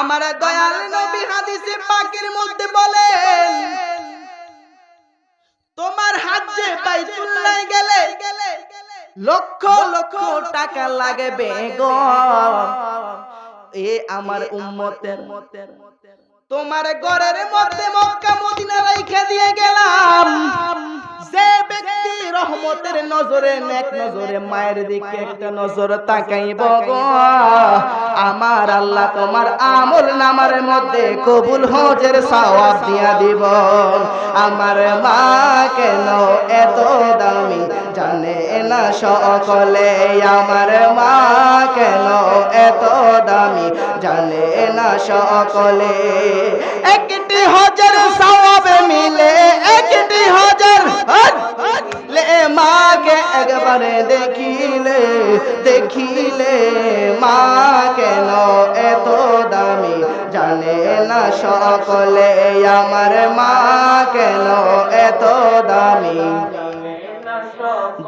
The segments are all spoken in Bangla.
আমার দয়াল নবী হাদিসে পাকের মধ্যে বলেন, তোমার হজ্জে বাইতুল্লাহ গেলে লক্ষ লক্ষ টাকা লাগবে গো। এ আমার উম্মতের, তোমার ঘরের মধ্যে মক্কা মদিনা রাইখা দিয়ে গেলাম। যে ব্যক্তি রহমতের নজরে নেক নজরে মায়ের দিকে একটা নজর তাকাইব গো, আমার আল্লাহ তোমার আমল নামার মধ্যে কবুল হজের সওয়াব দিয়া দিব। আমার মা কেন এত দামি জানে না সকলে, আমার মা কেন এত দামি জানে না সকলে। একটি হজের সওয়াব মিলে, একটি হজের মাকে একবারে দেখিলে, দেখিলে মা কেন এত দামি জানে না সকলে, আমার মা কেন এত দামি।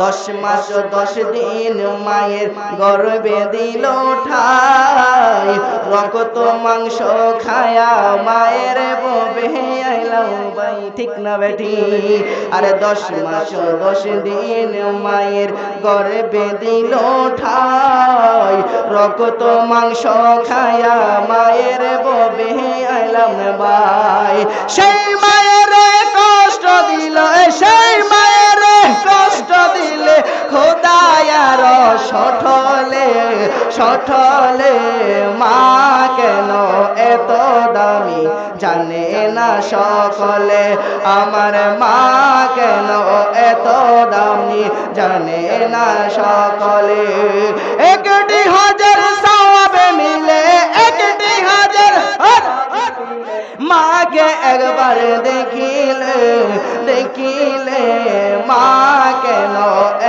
10 মাস 10 দিন মায়ের গর্ভে দিল ঠাই, রক্ত মাংস খায়া মায়ের ববে আইলাম ভাই, ঠিক না বেটি? আরে 10 মাস 10 দিন মায়ের গর্ভে দিল ঠাই, রক্ত মাংস খায়া মায়ের ববে আইলাম ভাই। সেই মায়ের কষ্ট দিল, সেই মায়ের কষ্ট দিলে খোদায়ার সঠলে, সঠলে মা কেন এত দামি জানে না সকলে, আমার মা কেন এত দামি জানে না সকলে। একটি হজের সওয়াব মিলে, একটি হজের মাকে একবার দেখিলে, দেখিলে মা কেন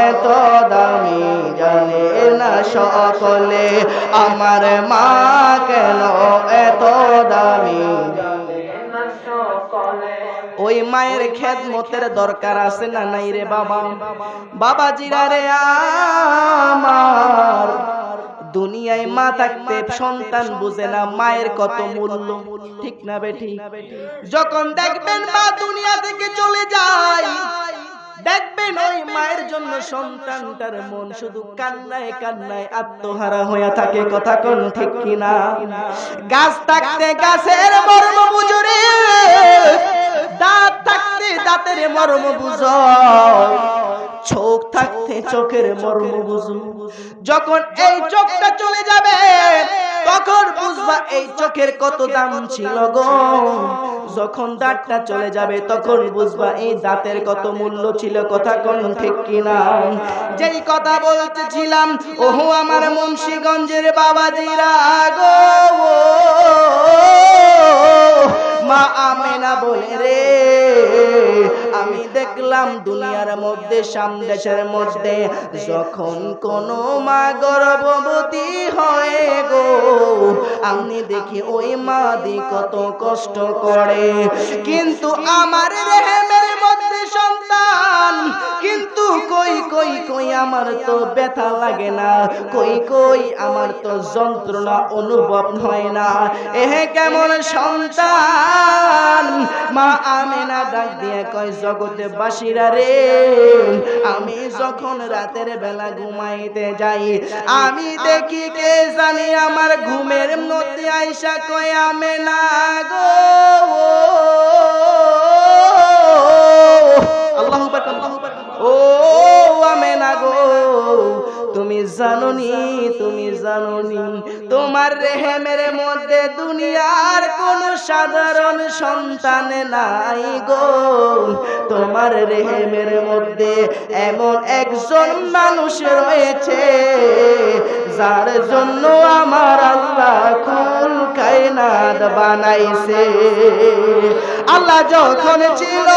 এত দামি জানে না সকলে, আমার মা কেন এত দামি জানে না সকলে। ওই মায়ের খেদমতের দরকার আছে না নাই রে বাবা? বাবাজিরা রে আমার, দুনিয়ায় মা থাকতে সন্তান বুঝে না মায়ের কত মূল্য, ঠিক না বেটি? যখন দেখবেন মা দুনিয়া থেকে চলে যায়, দেখবেন ওই মায়ের জন্য সন্তানটার মন শুধু কান্নায় কান্নায় আত্মহারা হয়ে থাকে। কথা কোন ঠিক কিনা? গাছ থাকতে গাছের মর্ম বুঝরে, দাঁত থাকতে দাঁতের মর্ম বুঝো, চোখ থাকতে চোখের মর্ম বুঝো। যখন এই চোখটা চলে যাবে তখন বুঝবা এই চোখের কত দাম ছিল গো। যখন দাঁতটা চলে যাবে তখন বুঝবা এই দাঁতের কত মূল্য ছিল। কথা কোন ঠিক কিনা? যেই কথা বলতেছিলাম, ওহো আমার মুন্সিগঞ্জের বাবাজিরা গো, মা আমেনা বলে রে, আমি দেখলাম দুনিয়ার মধ্যে সামদেশের মধ্যে যখন কোন মা গর্ভবতী হয় গো, আমি দেখি ওই মা দি কত কষ্ট করে। কিন্তু আমার রেহেমের মধ্যে সন্তান, কিন্তু কই কই কই আমার তো ব্যথা লাগে না, কই কই আমার তো যন্ত্রণা অনুভব হয় না। এহে কেমন সন্তান? মা আমেনা ডাক দিয়ে কয়, জগতে বাসীরা রে, আমি যখন রাতের বেলা ঘুমাইতে যাই, আমি দেখি কে জানি আমার ঘুমের মধ্যে আইসা কয়, আমেনা গো, আল্লাহু আকবার, আল্লাহু আকবার, ও আমেনা গো, তুমি জানোনি, তুমি জানোনি তোমার রেহেমের মধ্যে দুনিয়ার কোন সাধারণ সন্তান নাই গো। তোমার রেহেমের মধ্যে এমন একজন মানুষ রয়েছে যার জন্য আমার আল্লাহ কুল কায়নাত বানাইছে। আল্লাহ যখন ছিল